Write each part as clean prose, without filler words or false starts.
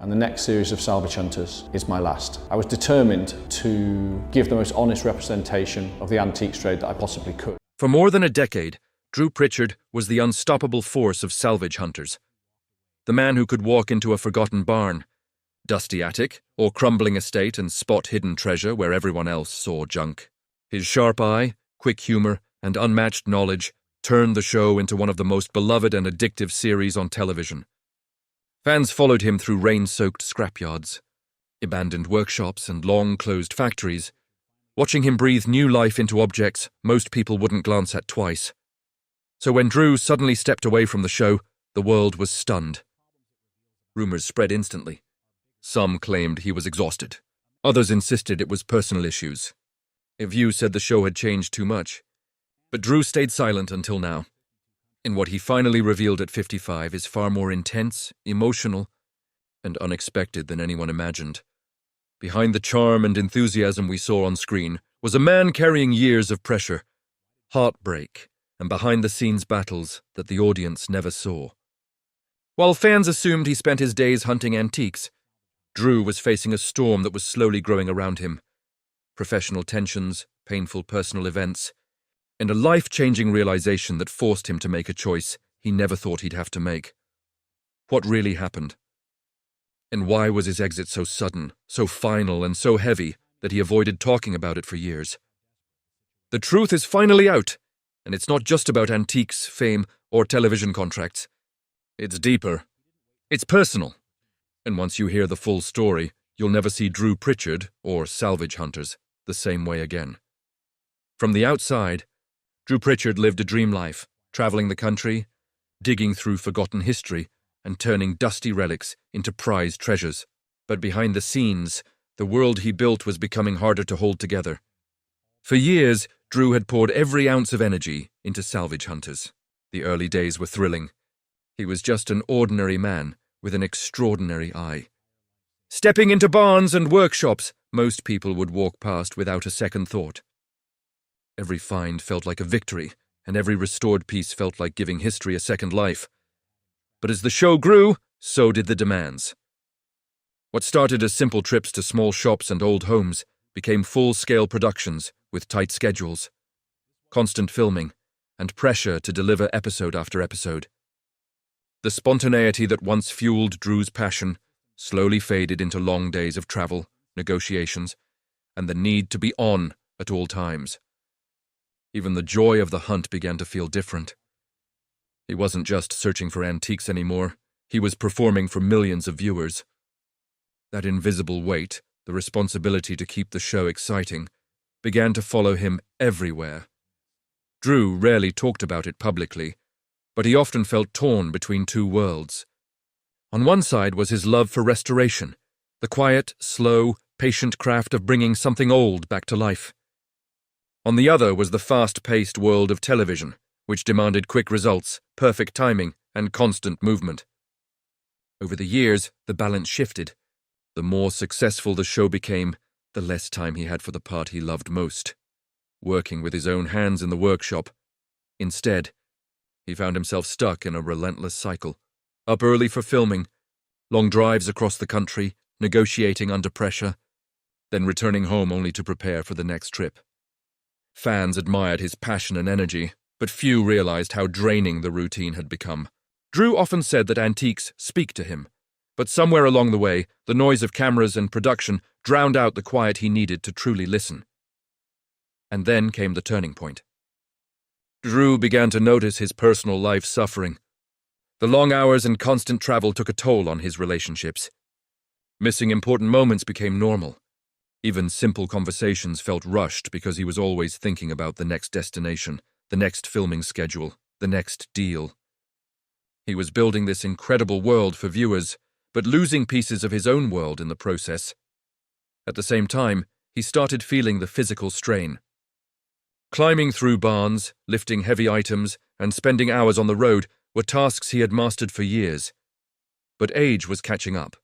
and the next series of Salvage Hunters is my last. I was determined to give the most honest representation of the antiques trade that I possibly could. For more than a decade, Drew Pritchard was the unstoppable force of salvage hunters. The man who could walk into a forgotten barn, dusty attic, or crumbling estate and spot hidden treasure where everyone else saw junk. His sharp eye, quick humor, and unmatched knowledge turned the show into one of the most beloved and addictive series on television. Fans followed him through rain-soaked scrapyards, abandoned workshops, and long-closed factories, watching him breathe new life into objects most people wouldn't glance at twice. So when Drew suddenly stepped away from the show, the world was stunned. Rumors spread instantly. Some claimed he was exhausted. Others insisted it was personal issues. A few said the show had changed too much. But Drew stayed silent until now. And what he finally revealed at 55 is far more intense, emotional, and unexpected than anyone imagined. Behind the charm and enthusiasm we saw on screen was a man carrying years of pressure, heartbreak, and behind-the-scenes battles that the audience never saw. While fans assumed he spent his days hunting antiques, Drew was facing a storm that was slowly growing around him. Professional tensions, painful personal events, and a life-changing realization that forced him to make a choice he never thought he'd have to make. What really happened? And why was his exit so sudden, so final, and so heavy that he avoided talking about it for years? The truth is finally out, and it's not just about antiques, fame, or television contracts. It's deeper. It's personal. And once you hear the full story, you'll never see Drew Pritchard, or Salvage Hunters, the same way again. From the outside, Drew Pritchard lived a dream life, traveling the country, digging through forgotten history, and turning dusty relics into prized treasures. But behind the scenes, the world he built was becoming harder to hold together. For years, Drew had poured every ounce of energy into Salvage Hunters. The early days were thrilling. He was just an ordinary man with an extraordinary eye. Stepping into barns and workshops most people would walk past without a second thought. Every find felt like a victory, and every restored piece felt like giving history a second life. But as the show grew, so did the demands. What started as simple trips to small shops and old homes became full-scale productions with tight schedules, constant filming, and pressure to deliver episode after episode. The spontaneity that once fueled Drew's passion slowly faded into long days of travel, negotiations, and the need to be on at all times. Even the joy of the hunt began to feel different. He wasn't just searching for antiques anymore, he was performing for millions of viewers. That invisible weight, the responsibility to keep the show exciting, began to follow him everywhere. Drew rarely talked about it publicly, but he often felt torn between two worlds. On one side was his love for restoration, the quiet, slow, patient craft of bringing something old back to life. On the other was the fast-paced world of television, which demanded quick results, perfect timing, and constant movement. Over the years, the balance shifted. The more successful the show became, the less time he had for the part he loved most, working with his own hands in the workshop. Instead, he found himself stuck in a relentless cycle. Up early for filming, long drives across the country, negotiating under pressure, then returning home only to prepare for the next trip. Fans admired his passion and energy, but few realized how draining the routine had become. Drew often said that antiques speak to him, but somewhere along the way, the noise of cameras and production drowned out the quiet he needed to truly listen. And then came the turning point. Drew began to notice his personal life suffering. The long hours and constant travel took a toll on his relationships. Missing important moments became normal. Even simple conversations felt rushed because he was always thinking about the next destination, the next filming schedule, the next deal. He was building this incredible world for viewers, but losing pieces of his own world in the process. At the same time, he started feeling the physical strain. Climbing through barns, lifting heavy items, and spending hours on the road were tasks he had mastered for years. But age was catching up.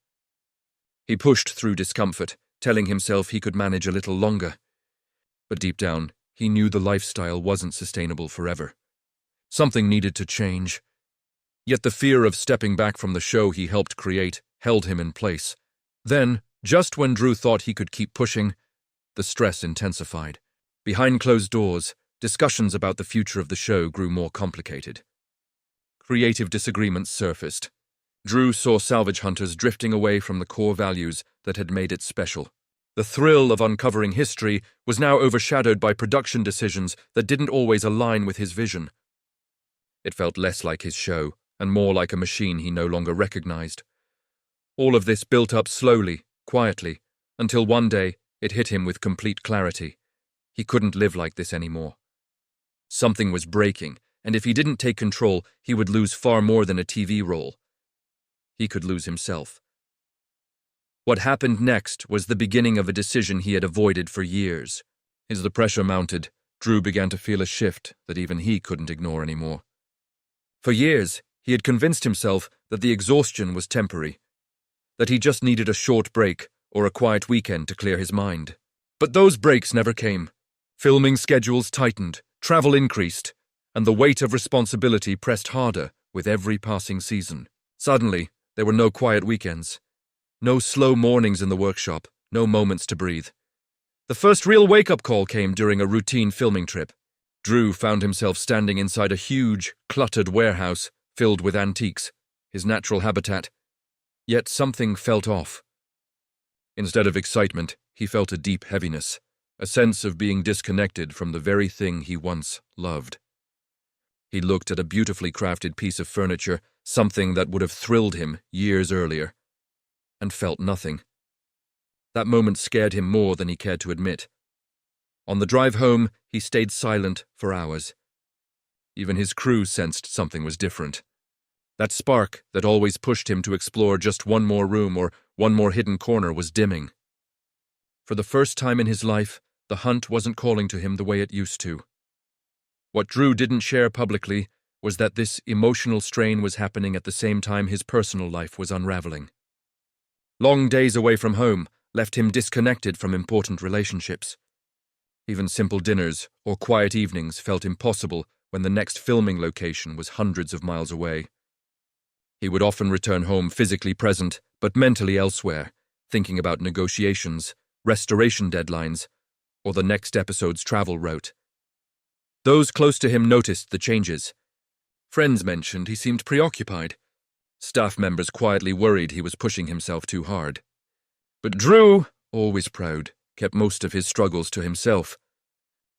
He pushed through discomfort, telling himself he could manage a little longer. But deep down, he knew the lifestyle wasn't sustainable forever. Something needed to change. Yet the fear of stepping back from the show he helped create held him in place. Then, just when Drew thought he could keep pushing, the stress intensified. Behind closed doors, discussions about the future of the show grew more complicated. Creative disagreements surfaced. Drew saw Salvage Hunters drifting away from the core values that had made it special. The thrill of uncovering history was now overshadowed by production decisions that didn't always align with his vision. It felt less like his show, and more like a machine he no longer recognized. All of this built up slowly, quietly, until one day it hit him with complete clarity. He couldn't live like this anymore. Something was breaking, and if he didn't take control, he would lose far more than a TV role. He could lose himself. What happened next was the beginning of a decision he had avoided for years. As the pressure mounted, Drew began to feel a shift that even he couldn't ignore anymore. For years, he had convinced himself that the exhaustion was temporary, that he just needed a short break or a quiet weekend to clear his mind. But those breaks never came. Filming schedules tightened, travel increased, and the weight of responsibility pressed harder with every passing season. Suddenly, there were no quiet weekends. No slow mornings in the workshop, no moments to breathe. The first real wake-up call came during a routine filming trip. Drew found himself standing inside a huge, cluttered warehouse filled with antiques, his natural habitat. Yet something felt off. Instead of excitement, he felt a deep heaviness, a sense of being disconnected from the very thing he once loved. He looked at a beautifully crafted piece of furniture, something that would have thrilled him years earlier, and felt nothing. That moment scared him more than he cared to admit. On the drive home, he stayed silent for hours. Even his crew sensed something was different. That spark that always pushed him to explore just one more room or one more hidden corner was dimming. For the first time in his life, the hunt wasn't calling to him the way it used to. What Drew didn't share publicly was that this emotional strain was happening at the same time his personal life was unraveling. Long days away from home left him disconnected from important relationships. Even simple dinners or quiet evenings felt impossible when the next filming location was hundreds of miles away. He would often return home physically present, but mentally elsewhere, thinking about negotiations, restoration deadlines, or the next episode's travel route. Those close to him noticed the changes. Friends mentioned he seemed preoccupied. Staff members quietly worried he was pushing himself too hard. But Drew, always proud, kept most of his struggles to himself.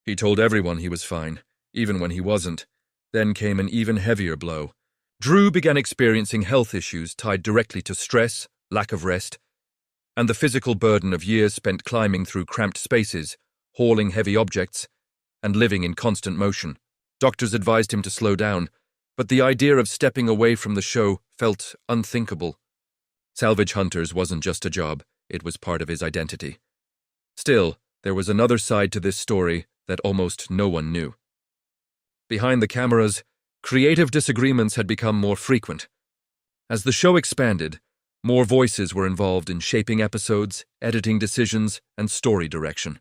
He told everyone he was fine, even when he wasn't. Then came an even heavier blow. Drew began experiencing health issues tied directly to stress, lack of rest, and the physical burden of years spent climbing through cramped spaces, hauling heavy objects, and living in constant motion. Doctors advised him to slow down, but the idea of stepping away from the show felt unthinkable. Salvage Hunters wasn't just a job, it was part of his identity. Still, there was another side to this story that almost no one knew. Behind the cameras, creative disagreements had become more frequent. As the show expanded, more voices were involved in shaping episodes, editing decisions, and story direction.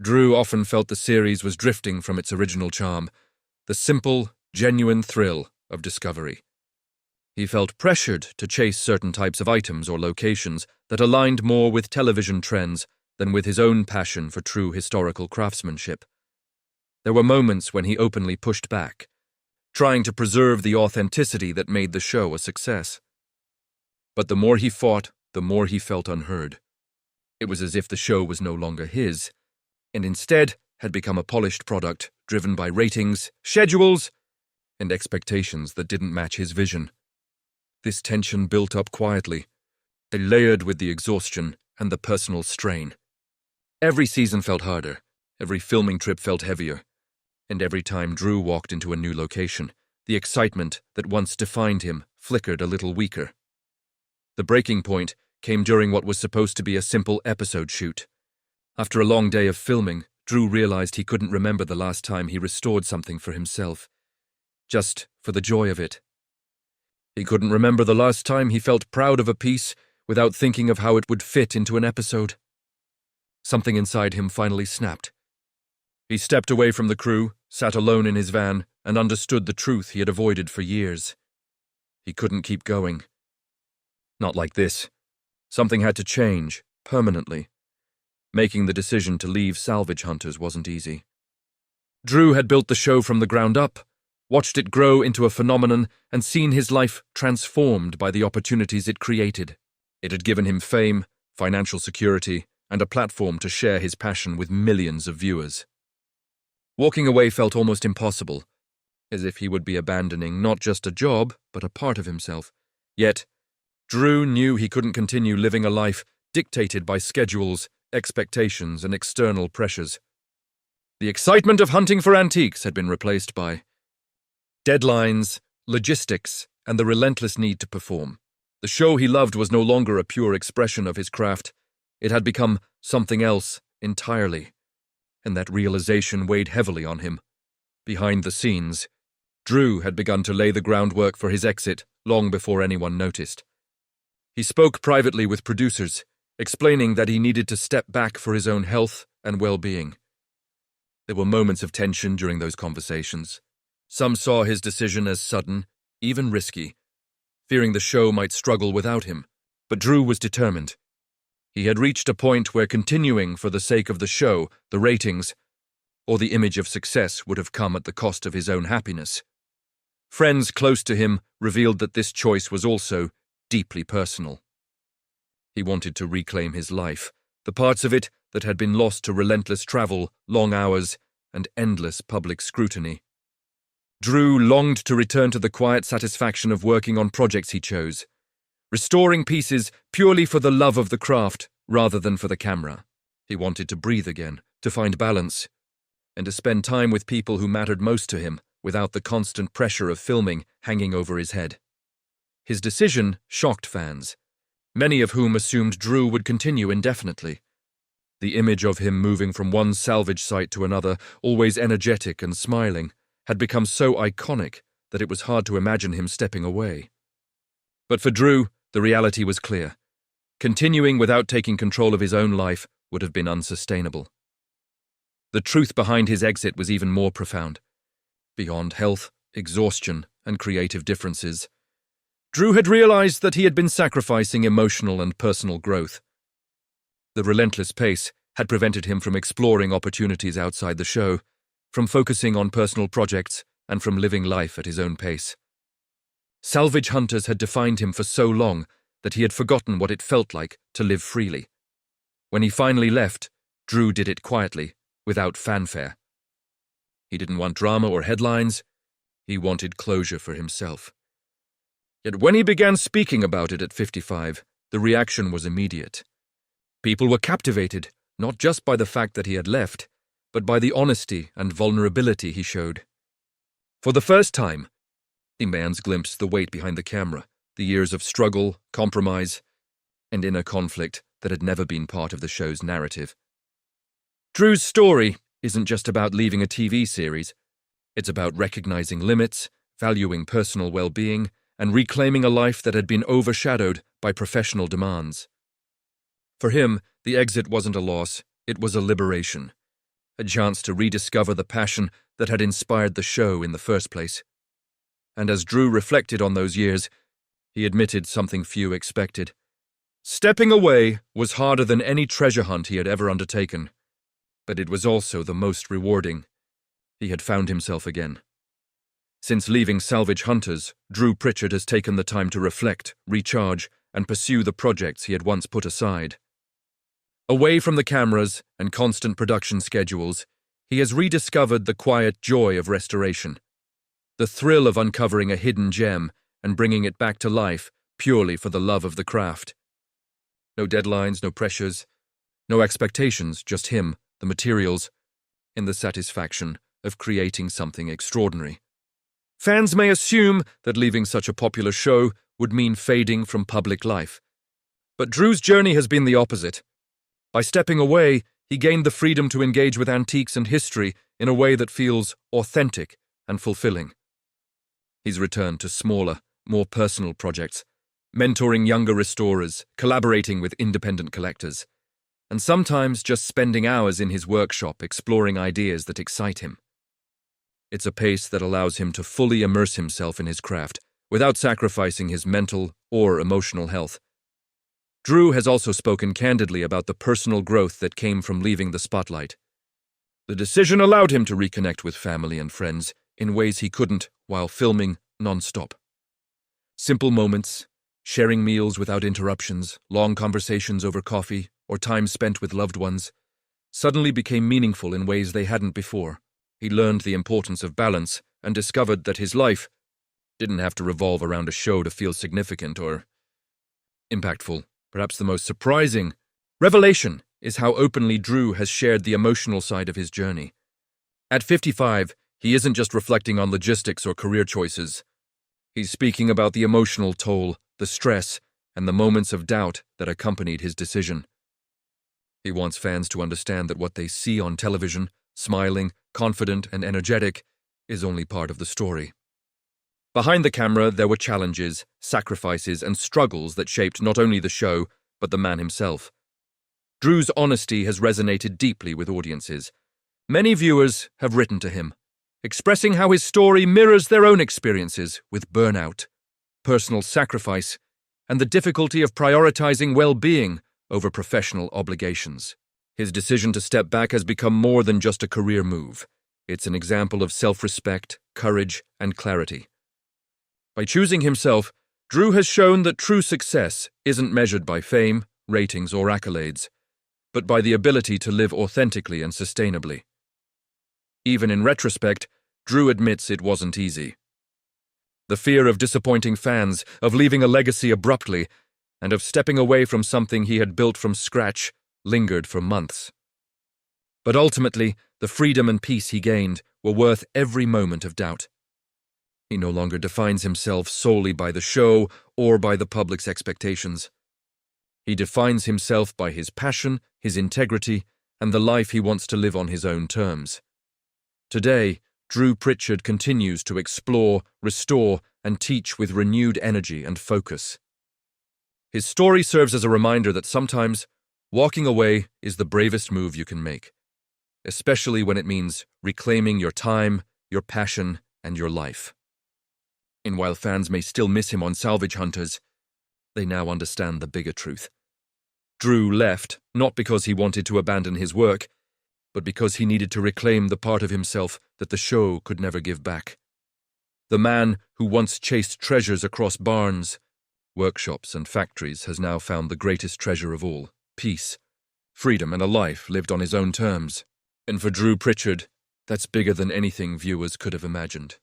Drew often felt the series was drifting from its original charm, the simple, genuine thrill of discovery. He felt pressured to chase certain types of items or locations that aligned more with television trends than with his own passion for true historical craftsmanship. There were moments when he openly pushed back, trying to preserve the authenticity that made the show a success. But the more he fought, the more he felt unheard. It was as if the show was no longer his, and instead had become a polished product driven by ratings, schedules, and expectations that didn't match his vision. This tension built up quietly, layered with the exhaustion and the personal strain. Every season felt harder, every filming trip felt heavier, and every time Drew walked into a new location, the excitement that once defined him flickered a little weaker. The breaking point came during what was supposed to be a simple episode shoot. After a long day of filming, Drew realized he couldn't remember the last time he restored something for himself, just for the joy of it. He couldn't remember the last time he felt proud of a piece without thinking of how it would fit into an episode. Something inside him finally snapped. He stepped away from the crew, sat alone in his van, and understood the truth he had avoided for years. He couldn't keep going. Not like this. Something had to change, permanently. Making the decision to leave Salvage Hunters wasn't easy. Drew had built the show from the ground up, watched it grow into a phenomenon, and seen his life transformed by the opportunities it created. It had given him fame, financial security, and a platform to share his passion with millions of viewers. Walking away felt almost impossible, as if he would be abandoning not just a job, but a part of himself. Yet, Drew knew he couldn't continue living a life dictated by schedules, expectations, and external pressures. The excitement of hunting for antiques had been replaced by deadlines, logistics, and the relentless need to perform. The show he loved was no longer a pure expression of his craft. It had become something else entirely, and that realization weighed heavily on him. Behind the scenes, Drew had begun to lay the groundwork for his exit long before anyone noticed. He spoke privately with producers, explaining that he needed to step back for his own health and well-being. There were moments of tension during those conversations. Some saw his decision as sudden, even risky, fearing the show might struggle without him. But Drew was determined. He had reached a point where continuing for the sake of the show, the ratings, or the image of success would have come at the cost of his own happiness. Friends close to him revealed that this choice was also deeply personal. He wanted to reclaim his life, the parts of it that had been lost to relentless travel, long hours, and endless public scrutiny. Drew longed to return to the quiet satisfaction of working on projects he chose, restoring pieces purely for the love of the craft rather than for the camera. He wanted to breathe again, to find balance, and to spend time with people who mattered most to him without the constant pressure of filming hanging over his head. His decision shocked fans, many of whom assumed Drew would continue indefinitely. The image of him moving from one salvage site to another, always energetic and smiling, had become so iconic that it was hard to imagine him stepping away. But for Drew, the reality was clear. Continuing without taking control of his own life would have been unsustainable. The truth behind his exit was even more profound. Beyond health, exhaustion, and creative differences, Drew had realized that he had been sacrificing emotional and personal growth. The relentless pace had prevented him from exploring opportunities outside the show, from focusing on personal projects, and from living life at his own pace. Salvage Hunters had defined him for so long that he had forgotten what it felt like to live freely. When he finally left, Drew did it quietly, without fanfare. He didn't want drama or headlines. He wanted closure for himself. Yet when he began speaking about it at 55, the reaction was immediate. People were captivated, not just by the fact that he had left, but by the honesty and vulnerability he showed. For the first time, the man's glimpsed the weight behind the camera, the years of struggle, compromise, and inner conflict that had never been part of the show's narrative. Drew's story isn't just about leaving a TV series. It's about recognizing limits, valuing personal well-being, and reclaiming a life that had been overshadowed by professional demands. For him, the exit wasn't a loss, it was a liberation, a chance to rediscover the passion that had inspired the show in the first place. And as Drew reflected on those years, he admitted something few expected. Stepping away was harder than any treasure hunt he had ever undertaken, but it was also the most rewarding. He had found himself again. Since leaving Salvage Hunters, Drew Pritchard has taken the time to reflect, recharge, and pursue the projects he had once put aside. Away from the cameras and constant production schedules, he has rediscovered the quiet joy of restoration, the thrill of uncovering a hidden gem and bringing it back to life purely for the love of the craft. No deadlines, no pressures, no expectations, just him, the materials, and the satisfaction of creating something extraordinary. Fans may assume that leaving such a popular show would mean fading from public life. But Drew's journey has been the opposite. By stepping away, he gained the freedom to engage with antiques and history in a way that feels authentic and fulfilling. He's returned to smaller, more personal projects, mentoring younger restorers, collaborating with independent collectors, and sometimes just spending hours in his workshop exploring ideas that excite him. It's a pace that allows him to fully immerse himself in his craft without sacrificing his mental or emotional health. Drew has also spoken candidly about the personal growth that came from leaving the spotlight. The decision allowed him to reconnect with family and friends in ways he couldn't while filming non-stop. Simple moments, sharing meals without interruptions, long conversations over coffee, or time spent with loved ones, suddenly became meaningful in ways they hadn't before. He learned the importance of balance and discovered that his life didn't have to revolve around a show to feel significant or impactful. Perhaps the most surprising revelation is how openly Drew has shared the emotional side of his journey. At 55, he isn't just reflecting on logistics or career choices. He's speaking about the emotional toll, the stress, and the moments of doubt that accompanied his decision. He wants fans to understand that what they see on television, smiling, confident, and energetic, is only part of the story. Behind the camera, there were challenges, sacrifices, and struggles that shaped not only the show, but the man himself. Drew's honesty has resonated deeply with audiences. Many viewers have written to him, expressing how his story mirrors their own experiences with burnout, personal sacrifice, and the difficulty of prioritizing well-being over professional obligations. His decision to step back has become more than just a career move. It's an example of self-respect, courage, and clarity. By choosing himself, Drew has shown that true success isn't measured by fame, ratings, or accolades, but by the ability to live authentically and sustainably. Even in retrospect, Drew admits it wasn't easy. The fear of disappointing fans, of leaving a legacy abruptly, and of stepping away from something he had built from scratch lingered for months. But ultimately, the freedom and peace he gained were worth every moment of doubt. He no longer defines himself solely by the show or by the public's expectations. He defines himself by his passion, his integrity, and the life he wants to live on his own terms. Today, Drew Pritchard continues to explore, restore, and teach with renewed energy and focus. His story serves as a reminder that sometimes walking away is the bravest move you can make, especially when it means reclaiming your time, your passion, and your life. And while fans may still miss him on Salvage Hunters, they now understand the bigger truth. Drew left not because he wanted to abandon his work, but because he needed to reclaim the part of himself that the show could never give back. The man who once chased treasures across barns, workshops, and factories has now found the greatest treasure of all: peace, freedom, and a life lived on his own terms. And for Drew Pritchard, that's bigger than anything viewers could have imagined.